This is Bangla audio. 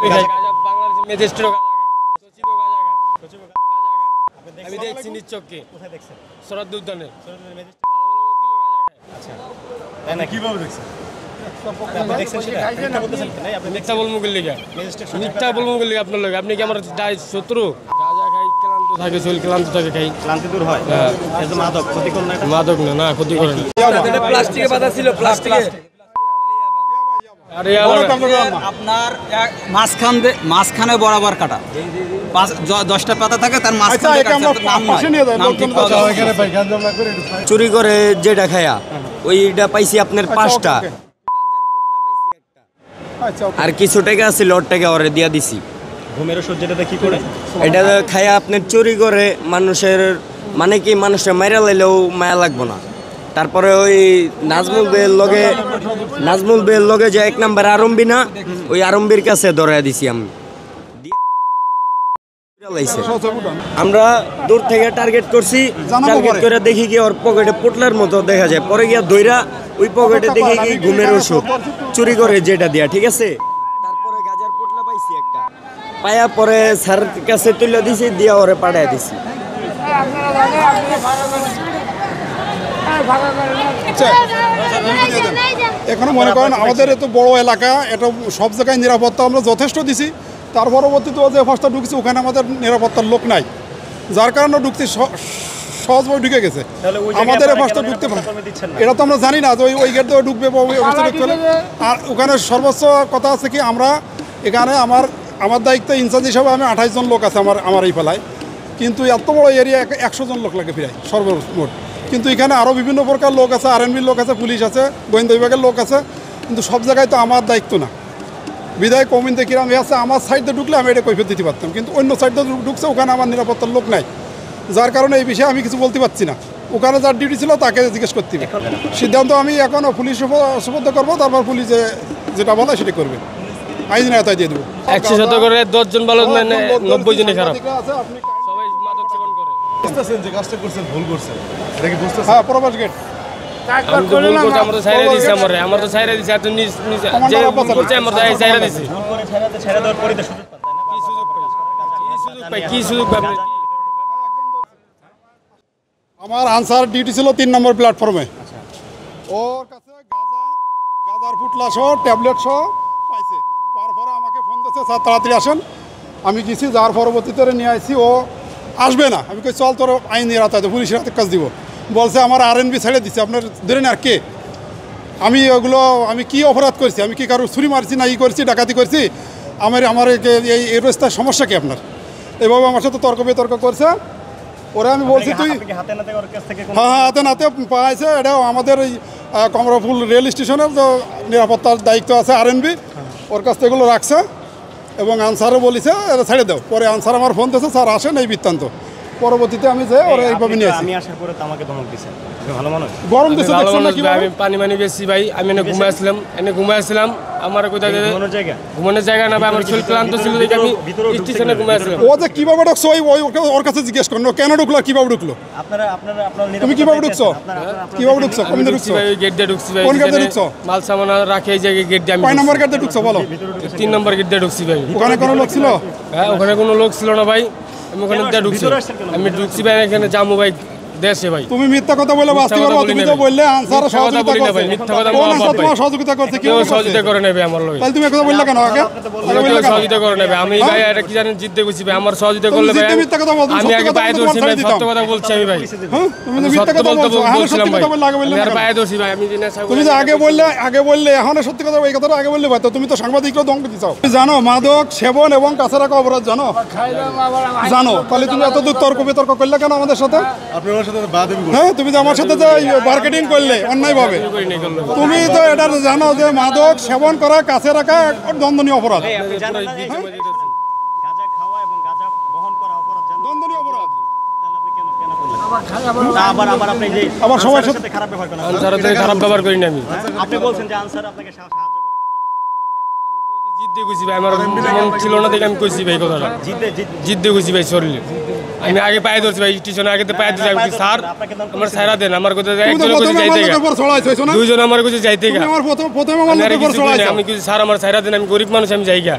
বাংলাদেশের ম্যাজিস্ট্রেটও গাঁজা খায়, সচিবও গাঁজা খায়, আমি দেখছি নিজ চোখে। কোথায় দেখছেন? শরৎ উদ্যানে সরকারি ম্যাজিস্ট্রেট। ভালো ভালো উকিলও গাঁজা খায়। আচ্ছা, তাই না? কিভাবে দেখছেন? আপনি দেখছেন সেটা? মিথ্যা বলতেছেন কি? নাই, আপনি মিথ্যা বলবো কি লিগা? ম্যাজিস্ট্রেট মিথ্যা বলবো কি লিগা আপনার লগে? আপনি কি আমার শত্রু? গাঁজা খাই, ক্লান্ত থাকে, শরীর ক্লান্ত থাকে, খাই। ক্লান্তি দূর হয়। হ্যাঁ। এটা তো মাদক, ক্ষতিকর না এটা? মাদক না, না ক্ষতি করে না। প্লাস্টিকে বাঁধা ছিল, প্লাস্টিকে। আরে আমার আপনার মাঝখানে বরাবর কাটা 10টা পাতা থাকে, তার মাঝখানে চুরি করে যেটা খায়া ওইটা পাইছি আপনার 5টা, আর কিছু টাকা আছে ওর টাকা ওরে দিয়া দিছি। ঘুমের ওষুধ যেটাতে কি করে? এটা খায়া আপনার চুরি করে মানুষের, মানে কি মানুষের মাইরা লাইলেও মায়া লাগবো না। তারপরে ওই নাজমুল বের লগে যে 1 নাম্বার আরম্বি না, ওই আরম্বির কাছে ধরাই দিছি আমি। আমরা দূর থেকে টার্গেট করছি, টার্গেট করে দেখি কি ওর পকেটে পুটলার মতো দেখা যায়, পরে গিয়া দইরা ওই পকেটে দেখি কি ঘুমের ওষুধ চুরি করে যেটা দিয়া, ঠিক আছে। তারপরে গাজার পুটলা পাইছি একটা, পায়া পরে স্যার কাছে তুলে দিছি, দিয়া ওরে পাঠায় দিছি। এখানে মনে করেন আমাদের এত বড় এলাকা, এটা সব জায়গায় নিরাপত্তা আমরা যথেষ্ট দিছি। তার পরবর্তীতে যে ফার্স্টটা ঢুকছি ওখানে আমাদের নিরাপত্তার লোক নাই, যার কারণে ঢুকছি সহজভাবে ঢুকে গেছে। আমাদের এই ফার্স্টটা ঢুকতে পারে এটা তো আমরা জানি না যে ওই গেট দিয়ে ঢুকবে বা ওই অবস্থা ঢুকতে হবে। আর ওখানে সর্বোচ্চ কথা আছে কি, আমরা এখানে আমার দায়িত্ব ইনচার্জ হিসাবে আমি 28 জন লোক আছে আমার এই ফেলায়, কিন্তু এত বড় এরিয়া 100 জন লোক লাগে প্রায় সর্বমোট। কিন্তু এখানে আরও বিভিন্ন প্রকার লোক আছে, আরএনবির লোক আছে, পুলিশ আছে, গোয়েন্দা বিভাগের লোক আছে, কিন্তু সব জায়গায় তো আমার দায়িত্ব না। বিধায় কমিতে কিরাম আছে, আমার সাইডে ঢুকলে আমি এটা কৈফিয়ত দিতে পারতাম, কিন্তু অন্য সাইডে ঢুকছে, ওখানে আমার নিরাপত্তার লোক নাই, যার কারণে এই বিষয়ে আমি কিছু বলতে পারছি না। ওখানে যার ডিউটি ছিল তাকে জিজ্ঞেস করতে হবে। সিদ্ধান্ত আমি এখনও পুলিশ সুপর্দ করবো, তারপর পুলিশে যেটা বলে সেটা করবে, আইন আয়তায় দিয়ে দেবো। 100 করে 10 জন ভালো, মানে 90 জনই খারাপ, সবাই মাদক সেবন করে। বুঝতেছেন যে কাজটা করছেন, ভুল করছেন, এটা কি বুঝতেছেন? হ্যাঁ, প্রবাস গেট আমি তো ভুল করছি, আমার তো ছাইরা দিছে, আমার তো ছাইরা দিছে, এত নিজ যে ভুল করছে আমার তো ছাইরা দিছে। ভুল করে ছেড়ে দেওয়ার পরে তো সুযোগ পান, তাই না? কি সুযোগ পাই? কি সুযোগ পাই? আমার আনসার ডিউটি ছিল 3 নম্বর প্ল্যাটফর্মে। ওর কাছে গাজার ফুটলা সহ ট্যাবলেট সহ পাইছে, পাওয়ার পরে আমাকে ফোন দিয়েছে, স্যার তাড়াতাড়ি আসেন। আমি গেছি, যার পরবর্তীতে নিয়ে আসছি, ও আসবে না। আমি কই চল তোর আইন নিয়ে রাতে পুলিশের হাতে কাজ দিব। বলছে আমার আরএনবি ছেড়ে দিচ্ছে, আপনার ধরেন আর কে? আমি কি অপরাধ করছি? আমি কি কারো ছুরি মারছি না ই করছি, ডাকাতি করছি? আমার এই রাস্তার সমস্যা কি আপনার? এভাবে আমার সাথে তর্ক বিতর্ক করছে। ওরা আমি বলছি তুই হ্যাঁ হাতে নাতে পাইছে। এটাও আমাদের এই কমরাপুল রেল স্টেশনের যে নিরাপত্তার দায়িত্ব আছে আরএনবি, ওর কাছ থেকে এগুলো রাখছে এবং আনসারও বলেছে এটা ছেড়ে দাও। পরে আনসার আমার ফোন দিয়েছে, স্যার আসেন, এই বৃত্তান্ত। পরবর্তীতে আমি যে ওরা এইভাবে নিয়ে আসি। আমি আসার পরে তো আমাকে ধমক দিয়েছেন, ভালো মানুষ গরম দিচ্ছে, দেখছেন না কিভাবে? আমি পানি বেশি ভাই, আমি ঘুমাই আসলাম, আমার কোথায় ঘুমানোর জায়গা না ভাই, আমার শরীর ক্লান্ত ছিল দেখে আমি স্টেশনে ঘুমাই আসলাম। ও যে কিভাবে ঢুকছো ওর কাছে জিজ্ঞেস করুন, কেন ঢুকলো, কিভাবে ঢুকলো? তুমি কিভাবে ঢুকছো? কিভাবে ঢুকছো? কোন দিকে ঢুকছো? ভাই গেট দিয়ে ঢুকছি ভাই। কোন গেট দিয়ে ঢুকছো? মাল সামান রাখে এই জায়গায় গেট দিয়ে। আমি কয় নম্বর গেট দিয়ে ঢুকছো বলো? 3 নম্বর গেট দিয়ে ঢুকছি ভাই। ওখানে কোনো লোক ছিল? হ্যাঁ, ওখানে কোনো লোক ছিল না ভাই, আমি ওখানে দিয়ে ঢুকছি। আমি ঢুকছি ভাই, এখানে যাবো ভাই দেশে ভাই। তুমি মিথ্যা কথা বলে বাঁচতে পারো? তুমি তো বললে আনসার সহযোগিতা করছে। মিথ্যা কথা কোন আনসার তোমার সহযোগিতা করছে? কি সহযোগিতা করে নেবে আমার লগে? তাহলে তুমি কথা বললে কেন? আগে সহযোগিতা করে নেবে। আমি ভাই এটা কি জানেন, জিততে গেছি ভাই, আমার সহযোগিতা করলে ভাই মিথ্যা কথা বলছো। আমি আগে পায়ে ধরছি ভাই, সত্য কথা বলছি আমি ভাই। তুমি তো মিথ্যা কথা বলছো, আমি সত্যি কথা বললে আগে বললে আমি পায়ে ধরছি ভাই। আমি জিনা তুমি যে আগে বললে এখন সত্যি কথা, এই কথাটা আগে বললে ভাই, তো তুমি তো সাংবাদিকরা দম দিতে চাও। তুমি জানো মাদক সেবন এবং কাছে রাখা অপরাধ জানো? তাহলে তুমি এত দূর তর্ক বিতর্ক করলে কেন আমাদের সাথে? আপনার সাথে বাদ আমি হ্যাঁ, তুমি যে আমার সাথে যে মার্কেটিং করলে অন্যায়ভাবে, তুমি তো এটা জানো যে মাদক সেবন করা, কাছে রাখা দণ্ডনীয় অপরাধ। গাঁজা খাওয়া এবং গাঁজা বহন করা অপরাধ, দণ্ডনীয় অপরাধ। তাহলে আপনি কেন করলেন? আবার আপনি যে আবার সবার সাথে খারাপ ব্যবহার করেন। আনসারের থেকে খারাপ ব্যবহার করি না আমি। আপনি বলছেন যে আনসার আপনাকে সাহায্য করে গাঁজা বিক্রিতে, জিদ্দে কইছি ভাই, আমার মন ছিল না দেখে আমি কইছি ভাই কথাটা। জিদ্দে কইছি ভাই শরীরে। আমি আগে পায়ে ধরছি ভাই, স্টেশনে আগে তো পায়ে ধরছি। আমি স্যার আমার সারা দেন, আমার কোথায় একজন কইছে যাইতে গা, দুইজন আমার কইছে যাইতে গা। প্রথমে আমার উপর ছড়াইছো। আমি কইছি স্যার আমার সারা দেন, আমি গরিব মানুষ, আমি যাই গা।